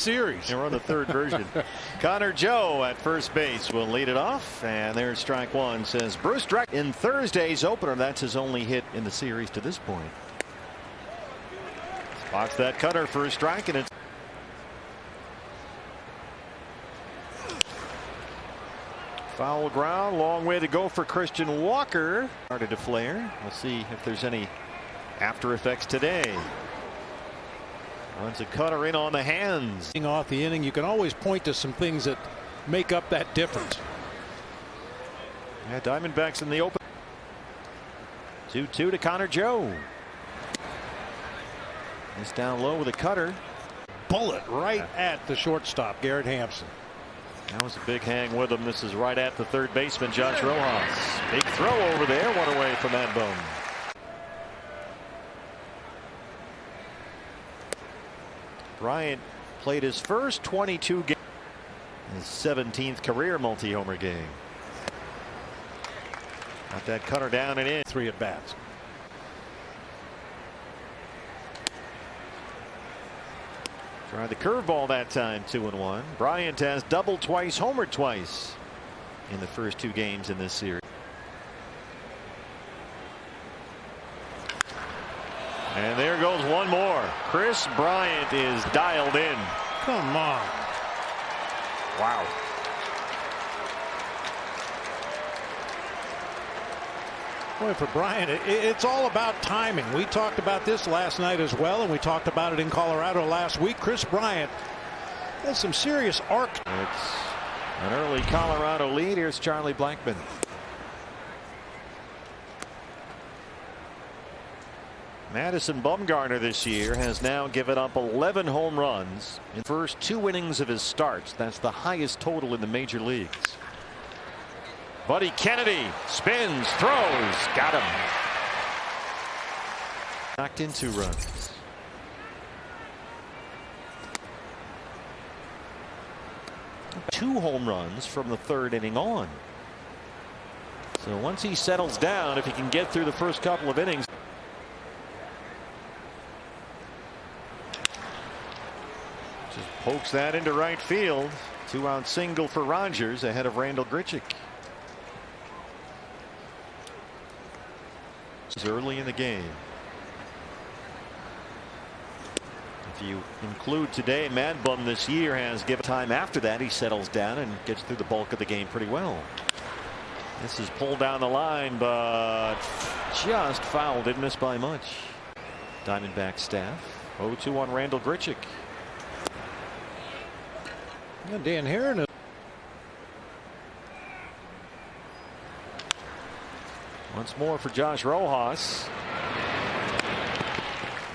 series. And we're on the third version. Connor Joe at first base will lead it off. And there's strike one, says Bruce Dreck in Thursday's opener. That's his only hit in the series to this point. Spots that cutter for a strike, and it's foul ground. Long way to go for Christian Walker. Started to flare. We'll see if there's any after effects today. Runs a cutter in on the hands. Off the inning, you can always point to some things that make up that difference. Yeah, Diamondbacks in the open. 2-2 to Connor Joe. He's down low with a cutter. Bullet right at the shortstop, Garrett Hampson. That was a big hang with him. This is right at the third baseman, Josh Rojas. Big throw over there, one away from that bone. Bryant played his first 22 games, his 17th career multi-homer game. Got that cutter down and in. 3 at bats. Tried the curveball that time, 2-1. Bryant has doubled twice, homered twice in the first 2 games in this series. And there goes one more. Chris Bryant is dialed in. Come on. Wow. Boy, for Bryant, it's all about timing. We talked about this last night as well, and we talked about it in Colorado last week. Chris Bryant has some serious arc. It's an early Colorado lead. Here's Charlie Blackmon. Madison Bumgarner this year has now given up 11 home runs in the first 2 innings of his starts. That's the highest total in the major leagues. Buddy Kennedy spins, throws, got him. Knocked in 2 runs. Two home runs from the 3rd inning on. So once he settles down, if he can get through the first couple of innings. Just pokes that into right field. 2-out single for Rogers ahead of Randall Grichuk. Early in the game. If you include today, Mad Bum this year has given time after that. He settles down and gets through the bulk of the game pretty well. This is pulled down the line, but just foul. Didn't miss by much. Diamondback staff 0-2 on Randall Grichuk. Dan Heron. Once more for Josh Rojas.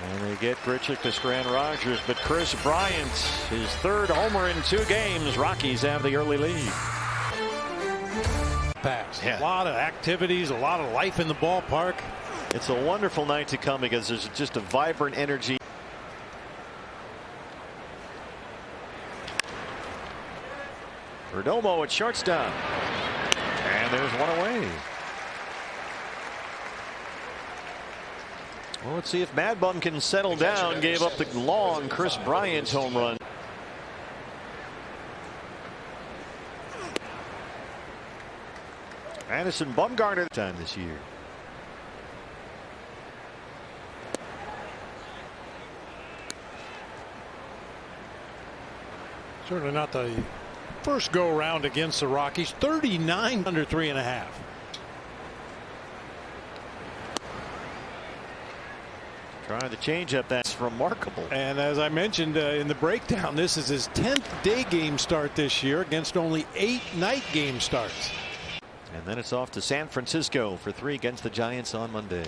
And they get Grichuk to strand Rogers, but Chris Bryant, his 3rd homer in 2 games. Rockies have the early lead. Pass. Yeah. A lot of activities, a lot of life in the ballpark. It's a wonderful night to come because there's just a vibrant energy. Perdomo at shortstop. And there's one away. Well, let's see if Mad Bum can settle down. Gave up the long Chris Bryant home run. Madison Bumgarner time this year. Certainly not the first go around against the Rockies. 39 under 3.5. Trying to change up. That's remarkable. And as I mentioned in the breakdown, this is his 10th day game start this year against only 8 night game starts. And then it's off to San Francisco for 3 against the Giants on Monday.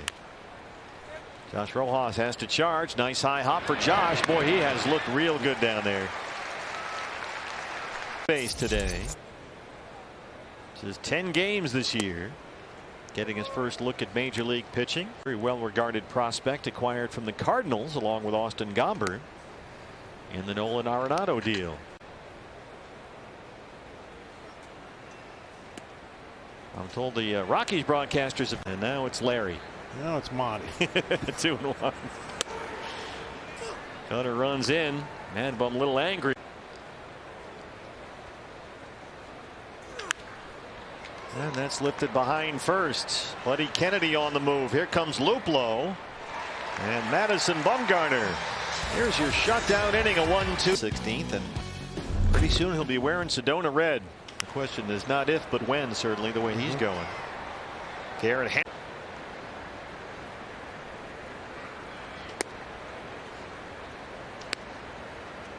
Josh Rojas has to charge. Nice high hop for Josh. Boy, he has looked real good down there. Base today. This is 10 games this year. Getting his first look at major league pitching. Very well regarded prospect acquired from the Cardinals along with Austin Gomber in the Nolan Arenado deal. I'm told the Rockies broadcasters have, and now it's Larry. Now it's Monty. 2-1. Cutter runs in. Mad Bum a little angry. And that's lifted behind first. Buddy Kennedy on the move. Here comes Luplow. And Madison Bumgarner. Here's your shutdown inning, a 1-2. 16th, and pretty soon he'll be wearing Sedona red. The question is not if, but when, certainly, the way he's going. Garrett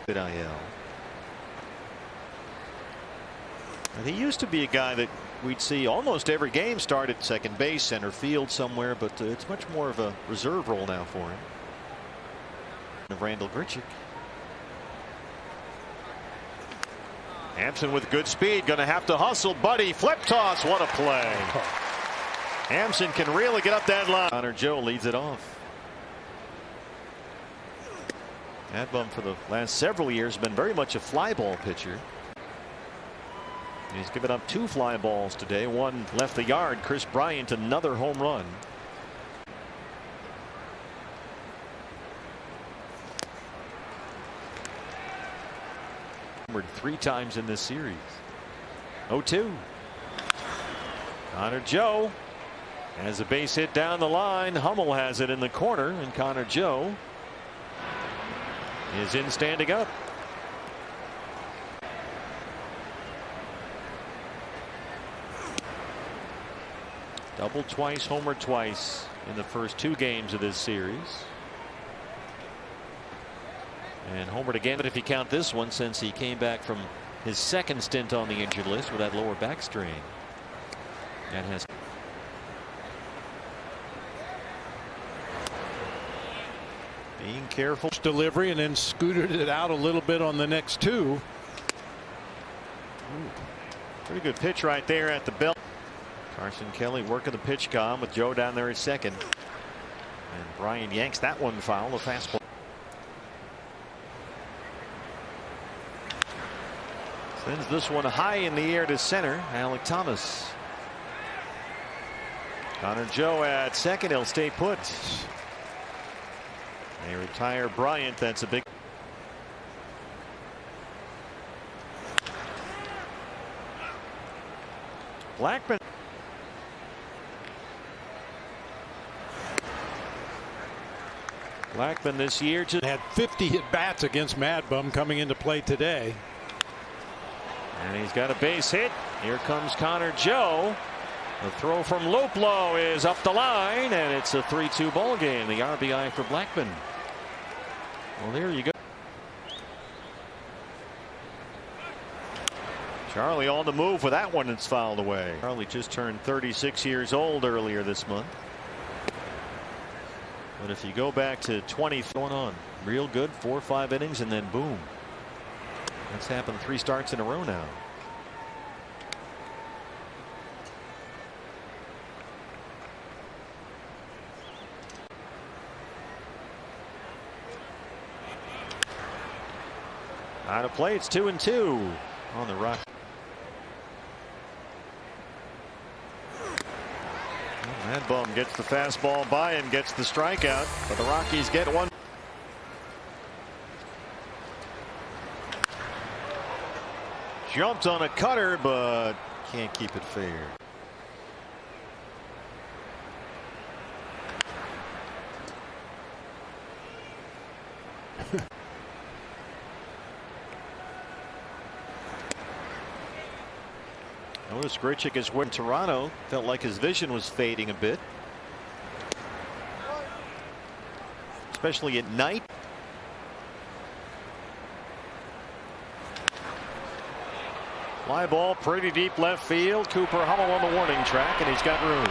IL. And he used to be a guy that we'd see almost every game start at second base, center field somewhere, but it's much more of a reserve role now for him. Randall Grichuk. Hampson with good speed, going to have to hustle. Buddy, flip toss, what a play. Hampson can really get up that line. Connor Joe leads it off. Mad Bum for the last several years has been very much a fly ball pitcher. He's given up 2 fly balls today. One left the yard. Chris Bryant, another home run. Homered 3 times in this series. 0-2. Connor Joe has a base hit down the line. Hummel has it in the corner, and Connor Joe is in standing up. Doubled twice, homered twice in the first 2 games of this series. And homered again, but if you count this one, since he came back from his second stint on the injured list with that lower back strain. And has being careful. Delivery and then scooted it out a little bit on the next 2. Pretty good pitch right there at the belt. Carson Kelly working the pitch com with Joe down there at second. And Brian yanks that one foul, the fastball. Sends this one high in the air to center. Alec Thomas. Connor Joe at second. He'll stay put. They retire Bryant. That's a big. Blackman. Blackman this year had 50 at bats against Mad Bum coming into play today. And he's got a base hit. Here comes Connor Joe. The throw from Luplow is up the line, and it's a 3-2 ball game. The RBI for Blackman. Well, there you go. Charlie on the move with that one. It's fouled away. Charlie just turned 36 years old earlier this month. But if you go back to 20 going on, real good 4 or 5 innings, and then boom. That's happened 3 starts in a row now. Out of play, it's 2-2 on the Rockies. Mad Bum gets the fastball by and gets the strikeout, but the Rockies get one. Jumped on a cutter, but can't keep it fair. Notice Grichuk is in Toronto. Felt like his vision was fading a bit, especially at night. Fly ball pretty deep left field. Cooper Hummel on the warning track, and he's got room.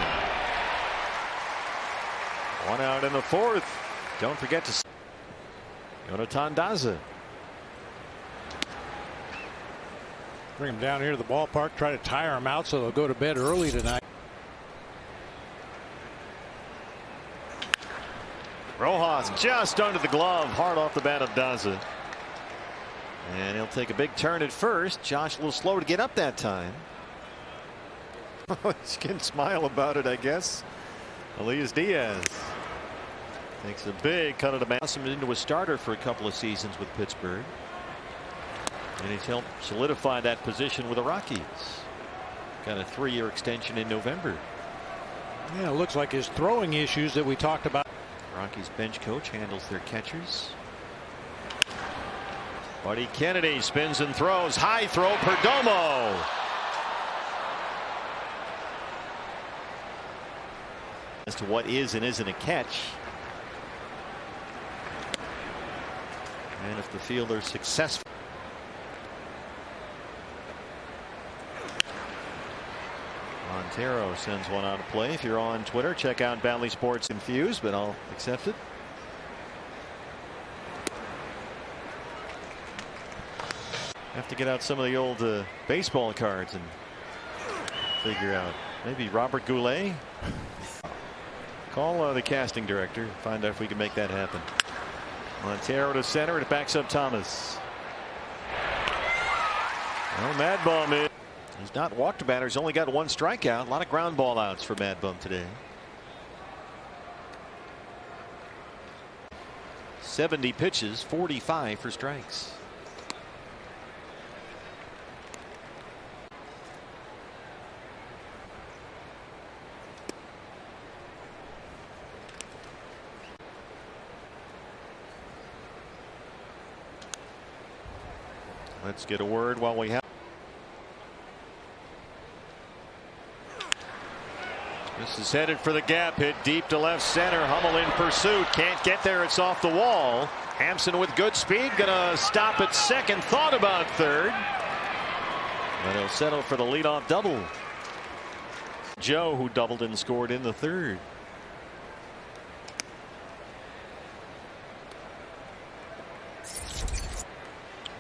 1 out in the 4th. Don't forget to Jonathan Daza. Bring him down here to the ballpark, try to tire him out so they'll go to bed early tonight. Rojas just under the glove, hard off the bat of Daza. And he'll take a big turn at first. Josh a little slow to get up that time. He can smile about it, I guess. Elias Diaz takes a big cut of the mouse into a starter for a couple of seasons with Pittsburgh. And he's helped solidify that position with the Rockies. Got a 3-year extension in November. Yeah, it looks like his throwing issues that we talked about. Rockies bench coach handles their catchers. Buddy Kennedy spins and throws. High throw, Perdomo. As to what is and isn't a catch. And if the fielder's successful. Montero sends one out of play. If you're on Twitter, check out Bally Sports Infused, but I'll accept it. Have to get out some of the old baseball cards and figure out maybe Robert Goulet. Call the casting director. Find out if we can make that happen. Montero to center. It backs up Thomas. Well, Mad Bum is. He's not walked a batter. He's only got 1 strikeout. A lot of ground ball outs for Mad Bum today. 70 pitches, 45 for strikes. Let's get a word while we have. This is headed for the gap, hit deep to left center. Hummel in pursuit, can't get there. It's off the wall. Hampson with good speed, gonna stop at second. Thought about third, but he'll settle for the leadoff double. Joe, who doubled and scored in the third.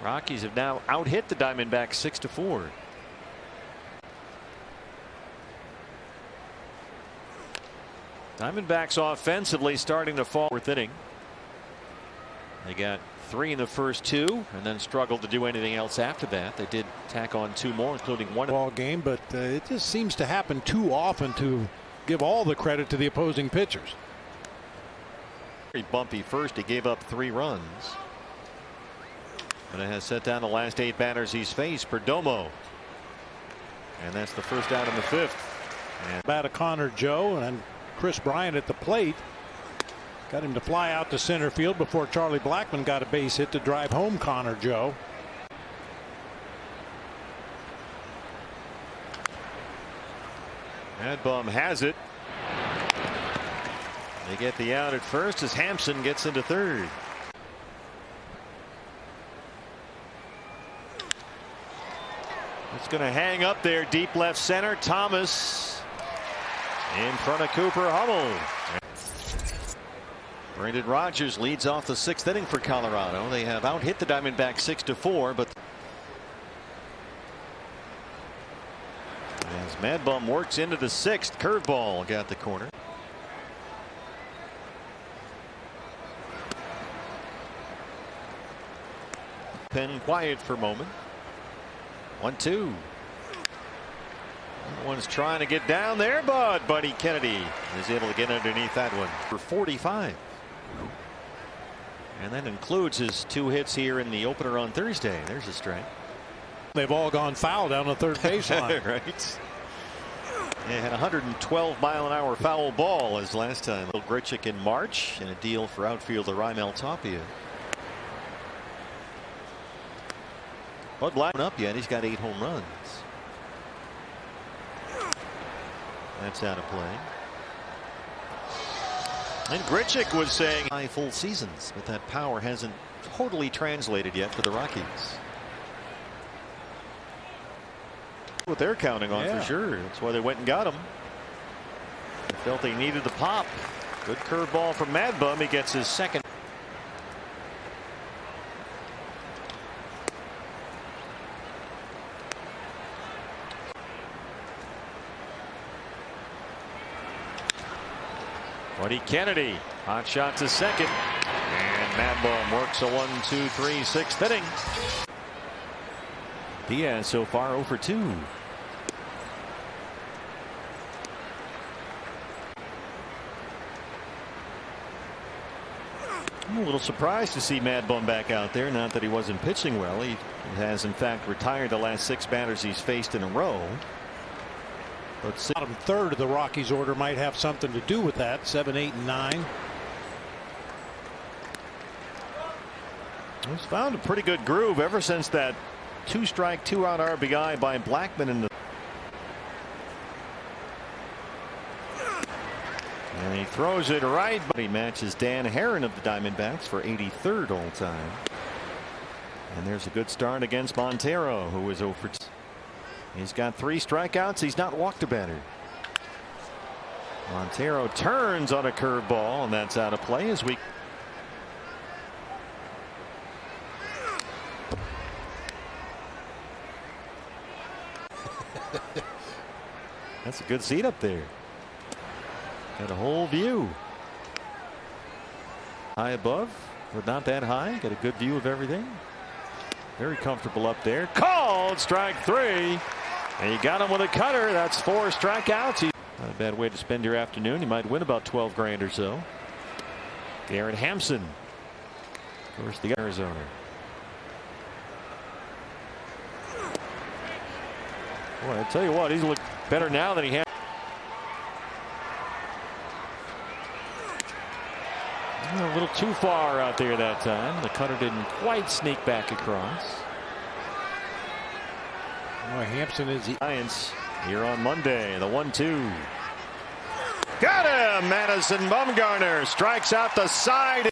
Rockies have now out-hit the Diamondbacks 6-4. Diamondbacks offensively starting to fall 4th inning. They got 3 in the first 2 and then struggled to do anything else after that. They did tack on 2 more, including 1 ball game, but it just seems to happen too often to give all the credit to the opposing pitchers. Very bumpy first. He gave up 3 runs. But it has set down the last 8 batters he's faced. Perdomo. And that's the first out in the 5th. And bat of Connor Joe and Chris Bryant at the plate. Got him to fly out to center field before Charlie Blackmon got a base hit to drive home Connor Joe. Mad Bum has it. They get the out at first as Hampson gets into third. It's going to hang up there deep left center. Thomas in front of Cooper Hummel. Brendan Rodgers leads off the 6th inning for Colorado. They have out-hit the Diamondbacks 6-4, but as Mad Bum works into the 6th, curveball got the corner. Pen quiet for a moment. 1-2. One's trying to get down there, but Buddy Kennedy is able to get underneath that one for 45. And that includes his 2 hits here in the opener on Thursday. There's a strike. They've all gone foul down the third baseline. Right. They had 112-mile-an-hour foul ball as last time. Grichuk in March and a deal for outfielder Raimel Tapia. Bud Black up yet. He's got 8 home runs. That's out of play. And Grichuk was saying 5 full seasons, but that power hasn't totally translated yet for the Rockies. What they're counting on for sure. That's why they went and got him. They felt they needed the pop. Good curveball from Mad Bum. He gets his 2nd. Buddy Kennedy, hot shot to 2nd, and Mad Bum works a 1-2-3 6th inning. Diaz so far 0 for 2. I'm a little surprised to see Mad Bum back out there. Not that he wasn't pitching well. He has in fact retired the last 6 batters he's faced in a row. But bottom third of the Rockies order might have something to do with that. 7, 8, and 9. He's found a pretty good groove ever since that 2-strike 2-out RBI by Blackman in the. And he throws it right, but he matches Dan Herron of the Diamondbacks for 83rd all time. And there's a good start against Montero, who is over. He's got 3 strikeouts. He's not walked a batter. Montero turns on a curveball, and that's out of play as we. That's a good seat up there. Got a whole view. High above, but not that high. Got a good view of everything. Very comfortable up there. Called strike 3. And you got him with a cutter. That's 4 strikeouts. Not a bad way to spend your afternoon. You might win about 12 grand or so. Garrett Hampson. Of course, the Arizona. Boy, I tell you what, he's looked better now than he had. A little too far out there that time. The cutter didn't quite sneak back across. Boy, Hampson is the Giants here on Monday. The 1-2. Got him! Madison Bumgarner strikes out the side.